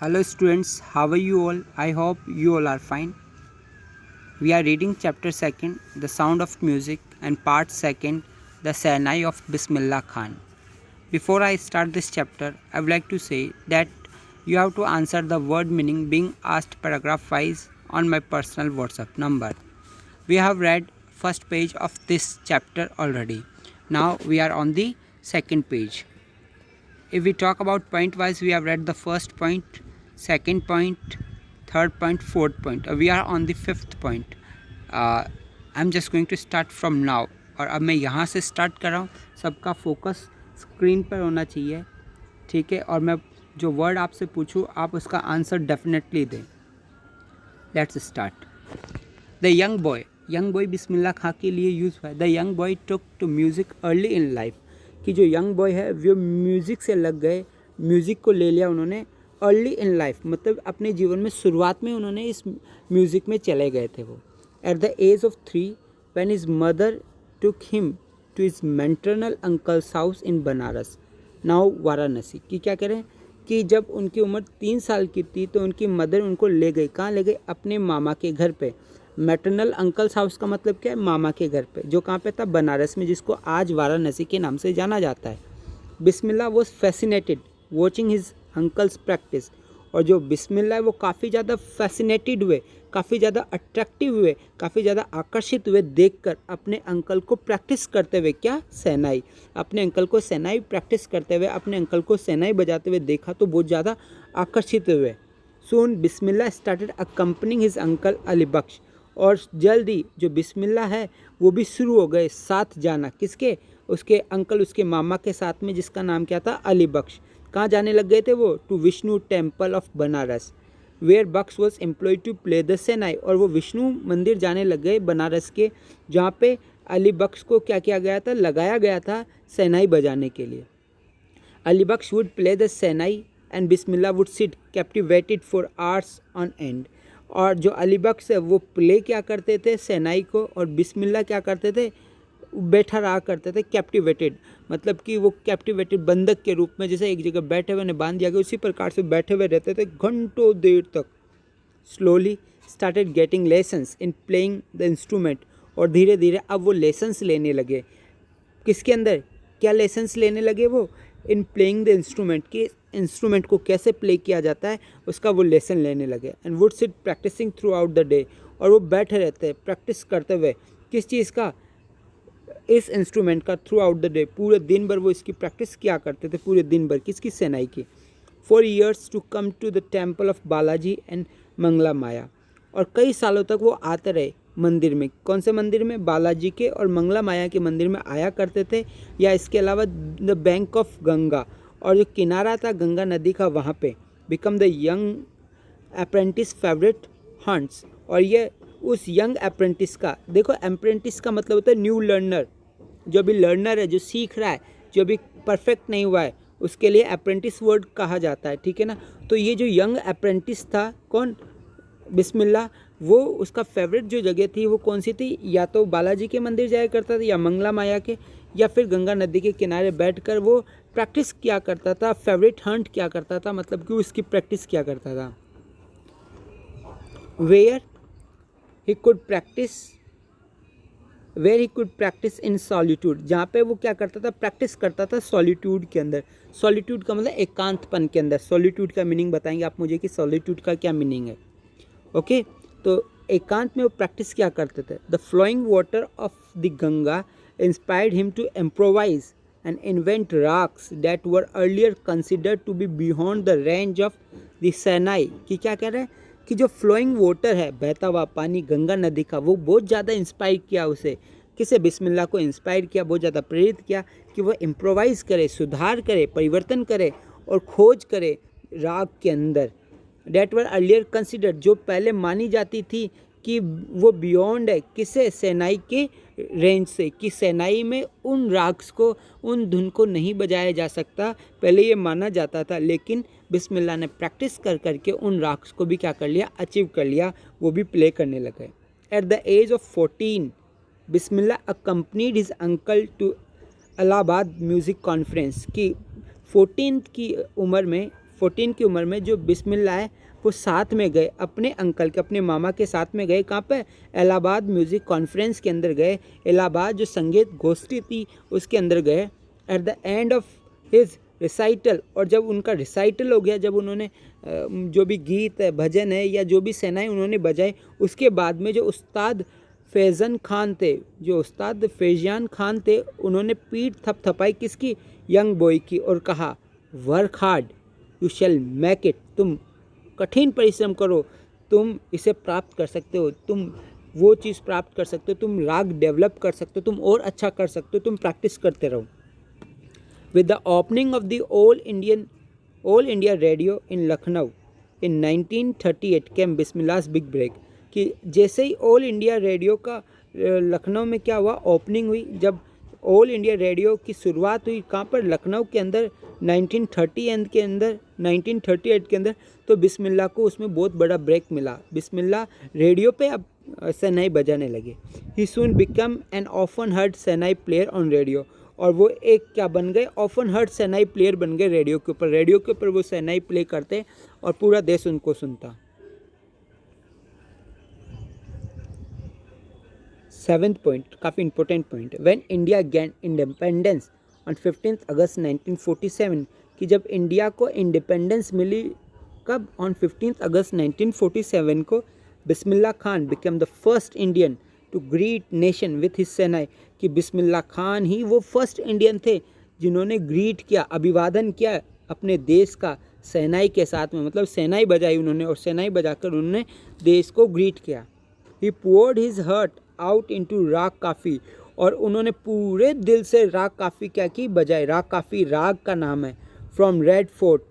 Hello students, how are you all? I hope you all are fine. We are reading chapter 2nd, The Sound of Music, and part 2nd, The Sahnai of Bismillah Khan. Before I start this chapter, I would like to say that you have to answer the word meaning being asked paragraph wise on my personal WhatsApp number. We have read first page of this chapter already. Now we are on the second page. If we talk about point wise, we have read the first point, second point, third point, fourth point. We are on the fifth point. I am just going to start from now. और अब मैं यहाँ से start कर रहा हूँ. सबका focus screen पर होना चाहिए, ठीक है. और मैं जो वर्ड आपसे पूछूँ आप उसका आंसर डेफिनेटली दें. Let's start. The young boy Bismillah Khan के लिए यूज़ हुआ है. The young boy took to music early in life. कि जो यंग बॉय है वो म्यूज़िक से लग गए, म्यूज़िक को ले लिया उन्होंने अर्ली इन लाइफ, मतलब अपने जीवन में शुरुआत में उन्होंने इस म्यूज़िक में चले गए थे वो. At the age of 3 when his mother took him to his maternal uncle's house in Banaras, now Varanasi. कि क्या करें कि जब उनकी उम्र 3 साल की थी तो उनकी मदर उनको ले गई. कहाँ ले गई? अपने मामा के घर पे. मैटरनल अंकल्स हाउस का मतलब क्या है? मामा के घर पे, जो कहाँ पे था? बनारस में, जिसको आज वाराणसी के नाम से जाना जाता है. Bismillah was fascinated watching his uncles practice. और जो बिस्मिल्लाह है वो काफ़ी ज़्यादा फैसिनेटेड हुए, काफ़ी ज़्यादा अट्रैक्टिव हुए, काफ़ी ज़्यादा आकर्षित हुए देखकर अपने अंकल को प्रैक्टिस करते हुए. क्या? शहनाई. अपने अंकल को शहनाई प्रैक्टिस करते हुए, अपने अंकल को शहनाई बजाते हुए देखा तो बहुत ज़्यादा आकर्षित हुए. Soon Bismillah started accompanying his uncle Ali Bakhsh. और जल्दी जो बिस्मिल्लाह है वो भी शुरू हो गए साथ जाना. किसके? उसके अंकल, उसके मामा के साथ में, जिसका नाम क्या था? अली बख्श. कहाँ जाने लग गए थे वो? To Vishnu temple of Banaras, where Bakhsh was employed to play the shehnai. और वो विष्णु मंदिर जाने लग गए बनारस के, जहाँ पे अली बख्श को क्या किया गया था? लगाया गया था शहनाई बजाने के लिए. Ali Bakhsh would play the shehnai and Bismillah would sit captivated for hours on end. और जो अली बख्श है वो प्ले क्या करते थे? शहनाई को. और बिस्मिल्लाह क्या करते थे? बैठा रहा करते थे कैप्टिवेटेड, मतलब कि वो कैप्टिवेटेड बंधक के रूप में, जैसे एक जगह बैठे हुए बांध दिया गया, उसी प्रकार से बैठे हुए रहते थे घंटों देर तक. Slowly started getting lessons in playing the instrument. और धीरे धीरे अब वो लेसन्स लेने लगे. किसके अंदर? क्या लेसन्स लेने लगे वो? इन प्लेइंग द इंस्ट्रूमेंट, कि इंस्ट्रूमेंट को कैसे प्ले किया जाता है उसका वो लेसन लेने लगे. And would sit practising throughout the day. और वो बैठे रहते हैं प्रैक्टिस करते हुए. किस चीज़ का? इस इंस्ट्रूमेंट का. थ्रू आउट द डे, पूरे दिन भर वो इसकी प्रैक्टिस किया करते थे, पूरे दिन भर. किसकी? शहनाई की. For years to come to the temple of Balaji and Mangala Maya. और कई सालों तक वो आते रहे मंदिर में. कौन से मंदिर में? बालाजी के और मंगला माया के मंदिर में आया करते थे. या इसके अलावा द बैंक ऑफ गंगा, और जो किनारा था गंगा नदी का, वहाँ पे. Become the young apprentice favourite hunts. और ये उस यंग अप्रेंटिस का, देखो अप्रेंटिस का मतलब होता है न्यू लर्नर. जो भी लर्नर है, जो सीख रहा है, जो भी परफेक्ट नहीं हुआ है, उसके लिए अप्रेंटिस वर्ड कहा जाता है, ठीक है ना. तो ये जो यंग अप्रेंटिस था, कौन? बिस्मिल्लाह. वो उसका फेवरेट जो जगह थी वो कौन सी थी? या तो बालाजी के मंदिर जाया करता था, या मंगला माया के, या फिर गंगा नदी के किनारे बैठकर वो प्रैक्टिस किया करता था. फेवरेट हंट क्या करता था, मतलब कि उसकी प्रैक्टिस किया करता था. Where he could practice in solitude. जहाँ पे वो क्या करता था? प्रैक्टिस करता था सॉलिट्यूड के अंदर. सॉलिट्यूड का मतलब एकांतपन के अंदर. सॉलिट्यूड का मीनिंग बताएंगे आप मुझे कि सॉलिट्यूड का क्या मीनिंग है. ओके, तो एकांत में वो प्रैक्टिस क्या करते थे. The flowing water of the Ganga inspired him to improvise and invent ragas that were earlier considered to be beyond the range of the shehnai. कि क्या कह रहे हैं कि जो फ्लोइंग वाटर है, बहता हुआ पानी गंगा नदी का, वो बहुत ज़्यादा इंस्पायर किया उसे. किसे? बिस्मिल्लाह को इंस्पायर किया, बहुत ज़्यादा प्रेरित किया कि वह इम्प्रोवाइज़ करे, सुधार करे, परिवर्तन करे और खोज करे राग के अंदर. डेट वर अर्लियर कंसिडर्ड, जो पहले मानी जाती थी कि वो बियॉन्ड है. किसे? शहनाई के रेंज से. कि शहनाई में उन राग्स को, उन धुन को नहीं बजाया जा सकता, पहले ये माना जाता था. लेकिन बिस्मिल्लाह ने प्रैक्टिस कर करके उन राग्स को भी क्या कर लिया? अचीव कर लिया, वो भी प्ले करने लगे. At the age of 14 Bismillah accompanied his uncle to Allahabad music conference. की 14 की उम्र में 14 की उम्र में जो बिस्मिल्लाह है वो साथ में गए अपने अंकल के, अपने मामा के साथ में गए। कहाँ पे? इलाहाबाद म्यूज़िक कॉन्फ्रेंस के अंदर गए। इलाहाबाद जो संगीत गोष्ठी थी उसके अंदर गए। At the end of his recital, और जब उनका रिसाइटल हो गया, जब उन्होंने जो भी गीत है, भजन है या जो भी सेनाएं उन्होंने बजाई, उसके बाद में जो उस्ताद फैज़न खान थे, जो उस्ताद फैजान खान थे, उन्होंने पीठ थपथपाई किसकी? यंग बॉय की, और कहा work hard you shall make it. तुम कठिन परिश्रम करो, तुम इसे प्राप्त कर सकते हो, तुम वो चीज़ प्राप्त कर सकते हो, तुम राग डेवलप कर सकते हो, तुम और अच्छा कर सकते हो, तुम प्रैक्टिस करते रहो। With the opening of the All India Radio in Lucknow in 1938 came Bismillah's big break. कि जैसे ही ऑल इंडिया रेडियो का लखनऊ में क्या हुआ, ओपनिंग हुई, जब ऑल इंडिया रेडियो की शुरुआत हुई, कहाँ पर? लखनऊ के अंदर 1938 के अंदर, तो बिस्मिल्लाह को उसमें बहुत बड़ा ब्रेक मिला। बिस्मिल्लाह रेडियो पे अब शहनाई बजाने लगे। He soon became an often heard shehnai player on radio, और वो एक क्या बन गए? ऑफन हर्ड शहनाई प्लेयर बन गए रेडियो के ऊपर। रेडियो के ऊपर वो शहनाई प्ले करते और पूरा देश उनको सुनता। 7th पॉइंट, काफ़ी important point. When India gain independence on 15 अगस्त 1947, कि जब इंडिया को इंडिपेंडेंस मिली, कब? ऑन 15 अगस्त 1947 को, Bismillah Khan became the first Indian to greet nation with his shehnai. कि बिस्मिल्लाह खान ही वो फर्स्ट इंडियन थे जिन्होंने ग्रीट किया, अभिवादन किया अपने देश का सेनाई के साथ में, मतलब सेनाई बजाई उन्होंने, और सेनाई बजाकर उन्होंने देश को ग्रीट किया। ही poured his heart out into राग काफ़ी, और उन्होंने पूरे दिल से राग काफ़ी क्या की? बजाई। राग काफ़ी राग का नाम है। फ्रॉम रेड फोर्ट,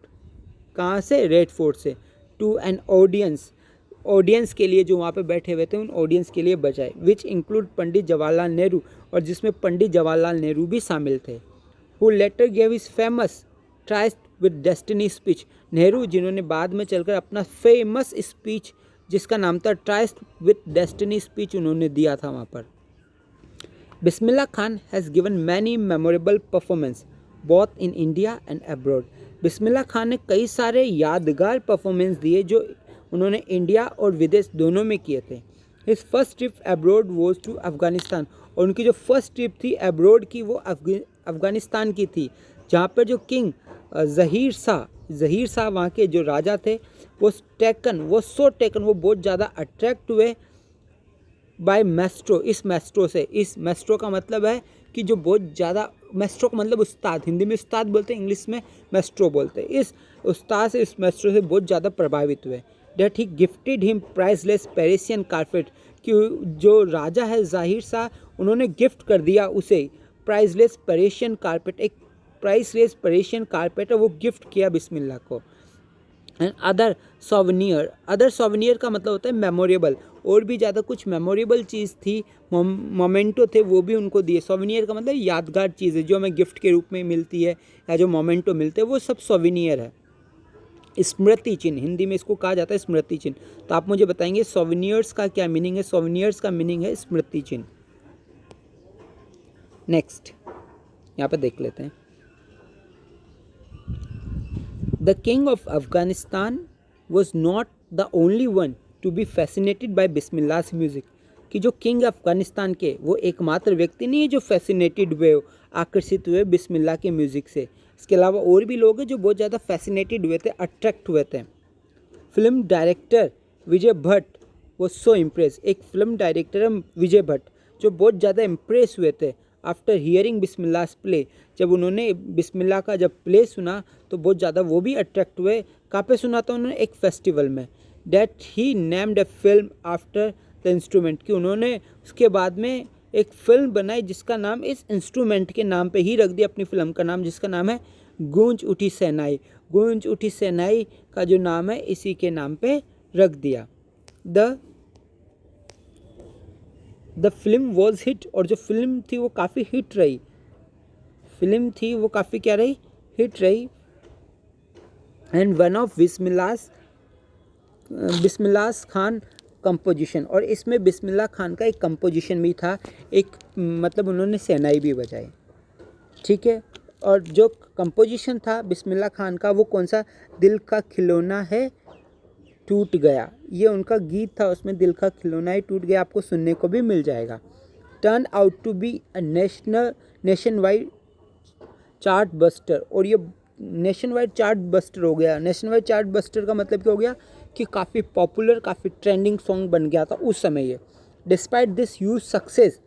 कहाँ से? रेड फोर्ट से। टू एन ऑडियंस के लिए जो वहाँ पे बैठे हुए थे, उन ऑडियंस के लिए बजाए। विच इंक्लूड पंडित जवाहरलाल नेहरू, और जिसमें पंडित जवाहरलाल नेहरू भी शामिल थे। Who letter gave his famous tryst with destiny speech. Nehru जिन्होंने बाद में चलकर अपना फेमस स्पीच जिसका नाम था ट्राइस्ट विद डेस्टिनी स्पीच उन्होंने दिया था वहाँ पर। Bismillah Khan has given many memorable performance both in India and abroad. Bismillah Khan ने कई सारे यादगार परफॉर्मेंस दिए जो उन्होंने इंडिया और विदेश दोनों में किए थे। His first trip abroad was to Afghanistan, और उनकी जो फर्स्ट ट्रिप थी अब्रॉड की वो अफ़गानिस्तान की थी, जहाँ पर जो किंग ज़हीर शाह वहाँ के जो राजा थे, वो बहुत ज़्यादा अट्रैक्ट हुए बाय मैस्ट्रो, इस मैस्ट्रो से। इस मैस्ट्रो का मतलब है कि जो बहुत ज़्यादा, मैस्ट्रो का मतलब उस्ताद, हिंदी में उस्ताद बोलते हैं, इंग्लिश में मैस्ट्रो बोलते हैं। इस उस्ताद से, इस मैस्ट्रो से बहुत ज़्यादा प्रभावित हुए। That he gifted him priceless Parisian carpet, कि जो राजा है ज़हीर शाह, उन्होंने गिफ्ट कर दिया उसे प्राइसलेस पेरिसियन कारपेट, एक प्राइसलेस पेरिसियन कारपेट है वो गिफ्ट किया बिस्मिल्लाह को। एंड अदर सोवेनियर का मतलब होता है मेमोरेबल, और भी ज़्यादा कुछ मेमोरेबल चीज़ थी, मोमेंटो थे, वो भी उनको दिए। सोवेनियर का मतलब यादगार चीज़ है जो हमें गिफ्ट के रूप में मिलती है, या जो मोमेंटो मिलते हैं वो सब सोवेनियर है। स्मृति चिन्ह, हिंदी में इसको कहा जाता है स्मृति चिन्ह। तो आप मुझे बताएंगे सोवेनियर्स का क्या मीनिंग है? सोवेनियर्स का मीनिंग है स्मृति चिन्ह। नेक्स्ट यहाँ पर देख लेते हैं। The king of Afghanistan was not the only one to be fascinated by Bismillah's music। कि जो किंग अफगानिस्तान के वो एकमात्र व्यक्ति नहीं है जो फैसिनेटेड हुए, आकर्षित हुए बिस्मिल्लाह के म्यूज़िक से। इसके अलावा और भी लोग हैं जो बहुत ज़्यादा फैसिनेटेड हुए थे, अट्रैक्ट हुए थे। फिल्म डायरेक्टर विजय भट्ट वो सो इम्प्रेस, एक फिल्म डायरेक्टर है विजय भट्ट जो बहुत ज़्यादा इम्प्रेस हुए थे आफ्टर हियरिंग बिस्मिल्लाह's प्ले। जब उन्होंने बिस्मिल्लाह का जब प्ले सुना तो बहुत ज़्यादा वो भी अट्रैक्ट हुए। कहाँ पे सुना था उन्होंने? एक फेस्टिवल में। That he named a film after the instrument, कि उन्होंने उसके बाद में एक फिल्म बनाई जिसका नाम इस इंस्ट्रूमेंट के नाम पे ही रख दिया, अपनी फिल्म का नाम, जिसका नाम है गूंज उठी शहनाई। गूंज उठी शहनाई का जो नाम है इसी के नाम पे रख दिया। द फिल्म वॉज हिट, और जो फिल्म थी वो काफ़ी हिट रही। फिल्म थी वो काफ़ी क्या रही? हिट रही। And one of Bismillah Khan composition, और इसमें बिस्मिल्लाह खान का एक कंपोजिशन भी था, एक मतलब उन्होंने शहनाई भी बजाई। ठीक है, और जो कंपोजिशन था बिस्मिल्लाह खान का वो कौन सा, दिल का खिलौना है टूट गया, ये उनका गीत था, उसमें दिल का खिलौना ही टूट गया आपको सुनने को भी मिल जाएगा। Turn out to be a nation wide chart buster, और ये नेशन वाइड चार्ट बस्टर हो गया। नेशन वाइड चार्ट बस्टर का मतलब क्या हो गया कि काफ़ी पॉपुलर, काफ़ी ट्रेंडिंग सॉन्ग बन गया था उस समय ये। Despite this huge success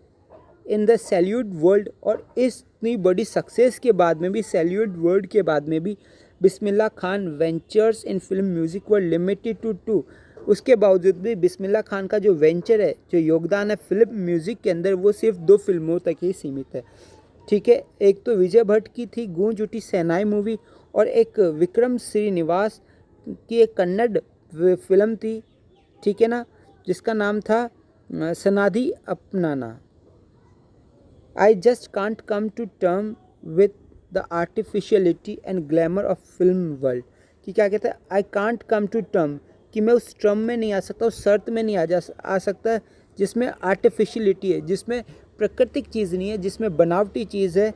in the salute world, और इतनी बड़ी सक्सेस के बाद में भी, सैल्यूट वर्ल्ड के बाद में भी, Bismillah Khan ventures in film music were limited to 2। उसके बावजूद भी बिस्मिल्लाह खान का जो वेंचर है, जो योगदान है फिल्म म्यूज़िक के अंदर, वो सिर्फ 2 फिल्मों तक ही सीमित है। ठीक है, एक तो विजय भट्ट की थी गूंज उठी सेनाई मूवी, और एक विक्रम श्रीनिवास की एक कन्नड़ फिल्म थी, ठीक है ना, जिसका नाम था Sanaadi Appanna. I just can't come to term with the artificiality and glamour of film world, कि क्या कहते हैं, I can't come to term, कि मैं उस टर्म में नहीं आ सकता, उस शर्त में नहीं आ सकता जिसमें आर्टिफिशियलिटी है, जिसमें प्राकृतिक चीज़ नहीं है, जिसमें बनावटी चीज़ है,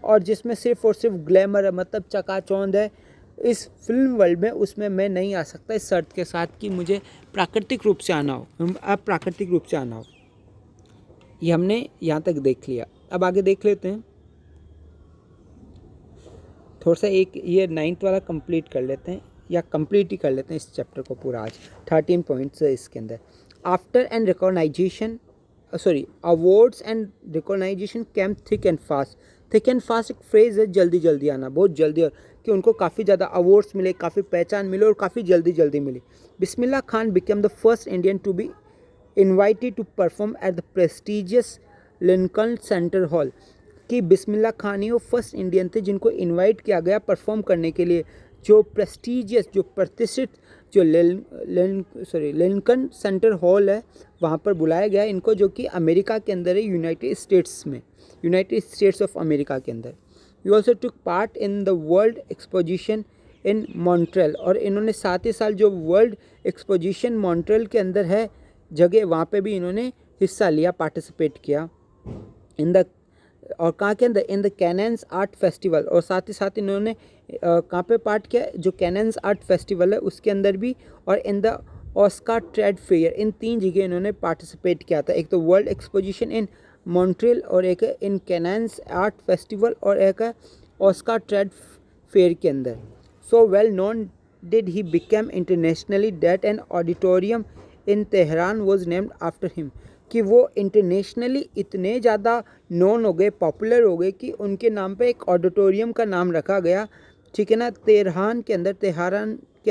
और जिसमें सिर्फ और सिर्फ ग्लैमर है, मतलब चकाचौंध है। इस फिल्म वर्ल्ड में उसमें मैं नहीं आ सकता इस शर्त के साथ कि मुझे प्राकृतिक रूप से आना हो, अप्राकृतिक रूप से आना हो। ये हमने यहाँ तक देख लिया। अब आगे देख लेते हैं थोड़ा सा, एक ये 9th वाला कंप्लीट कर लेते हैं, या कंप्लीट ही कर लेते हैं इस चैप्टर को पूरा आज। 13 पॉइंट्स है इसके अंदर। After and recognition, awards and recognition came thick and fast. Thick and fast एक फ्रेज है, जल्दी जल्दी आना, बहुत जल्दी, और कि उनको काफ़ी ज़्यादा अवार्ड्स मिले, काफ़ी पहचान मिले, और काफ़ी जल्दी जल्दी मिली। Bismillah Khan became the first Indian to be invited to perform at the prestigious Lincoln Center hall, कि बिस्मिल्लाह खान ही वो फर्स्ट इंडियन थे जिनको इनवाइट किया गया परफॉर्म करने के लिए, जो प्रेस्टीजियस, जो प्रतिष्ठित, जो लिंकन सेंटर हॉल है, वहाँ पर बुलाया गया इनको, जो कि अमेरिका के अंदर है, यूनाइटेड स्टेट्स में, यूनाइटेड स्टेट्स ऑफ अमेरिका के अंदर। You also took part in the world exposition in Montreal, और इन्होंने साथ ही साल जो वर्ल्ड एक्सपोजिशन मॉन्ट्रियल के अंदर है जगह, वहाँ पे भी इन्होंने हिस्सा लिया, पार्टिसिपेट किया इन द, और कहाँ के अंदर, in the cannons art festival, और साथ ही साथ इन्होंने कहाँ पे पार्ट किया, जो कैनन्स आर्ट फेस्टिवल है उसके अंदर भी, और in the Oscar trade fair, इन 3 जगह इन्होंने पार्टिसिपेट किया था। एक तो वर्ल्ड एक्सपोजिशन इन मॉन्ट्रियल, और एक इन कैनन्स आर्ट फेस्टिवल, और एक है ऑस्कार ट्रेड फेयर के अंदर। So well known did he become internationally that an auditorium in Tehran was named after him, कि वो इंटरनेशनली इतने ज़्यादा नोन हो गए, पॉपुलर हो गए, कि उनके नाम पे एक ऑडिटोरियम का नाम रखा गया, ठीक है ना, तेहरान के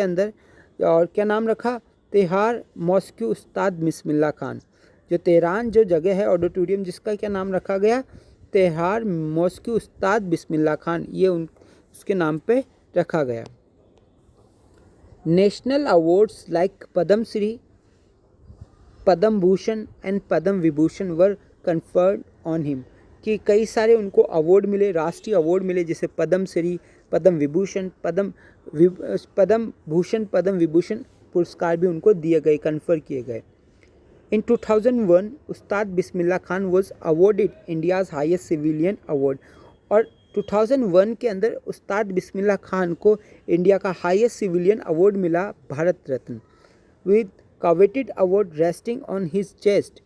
अंदर, और क्या नाम रखा, तेहार मॉस्क्यू उस्ताद बिस्मिल्लाह खान। जो तेहरान जो जगह है ऑडिटोरियम, जिसका क्या नाम रखा गया, तेहार मॉस्क्यू उस्ताद बिस्मिल्लाह खान, ये उसके नाम पे रखा गया। National awards like Padma Shri, Padma Bhushan and Padma Vibhushan were conferred on him, कि कई सारे उनको अवार्ड मिले, राष्ट्रीय अवार्ड मिले, जैसे पद्म श्री, पद्म विभूषण, पद्म भूषण, पद्म विभूषण पुरस्कार भी उनको दिए गए, कन्फर किए गए। In 2001 Ustad Bismillah Khan was awarded India's highest civilian award, और 2001 के अंदर उस्ताद बिस्मिल्लाह खान को इंडिया का हाईएस्ट सिविलियन अवार्ड मिला, Bharat Ratna, with coveted award resting on his chest,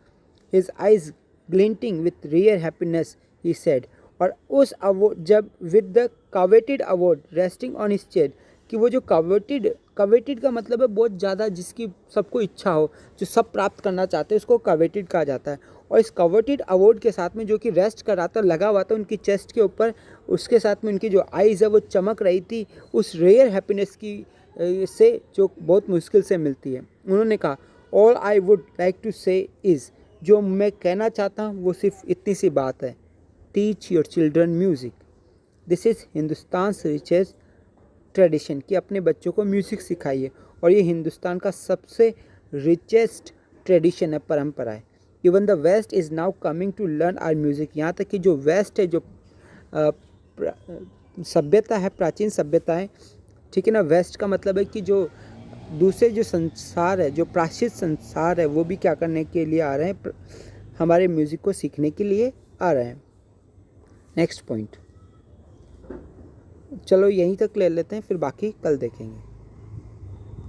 his eyes glinting with rare happiness, he said। और उस अवार्ड, जब with the coveted award resting on his chest, कि वो जो coveted का मतलब है बहुत ज़्यादा, जिसकी सबको इच्छा हो, जो सब प्राप्त करना चाहते हैं, उसको coveted कहा जाता है। और इस coveted अवार्ड के साथ में जो कि रेस्ट कर रहा था, लगा हुआ था उनकी चेस्ट के ऊपर, उसके साथ में उनकी जो आइज़ है वो चमक रही थी उस रेयर हैप्पीनेस की से, जो बहुत मुश्किल से मिलती है। उन्होंने कहा, all I would like to say is, जो मैं कहना चाहता हूँ वो सिर्फ इतनी सी बात है, teach your children music, this is Hindustan richest tradition, कि अपने बच्चों को म्यूज़िक सिखाइए, और ये हिंदुस्तान का सबसे रिचेस्ट ट्रेडिशन है, परंपरा है। Even the west is now coming to learn our music, यहाँ तक कि जो वेस्ट है, जो सभ्यता है, प्राचीन सभ्यता है, ठीक है ना, वेस्ट का मतलब है कि जो दूसरे जो संसार है, जो प्राचीन संसार है, वो भी क्या करने के लिए आ रहे हैं, हमारे म्यूज़िक को सीखने के लिए आ रहे हैं। नेक्स्ट पॉइंट, चलो यहीं तक ले लेते हैं, फिर बाकी कल देखेंगे।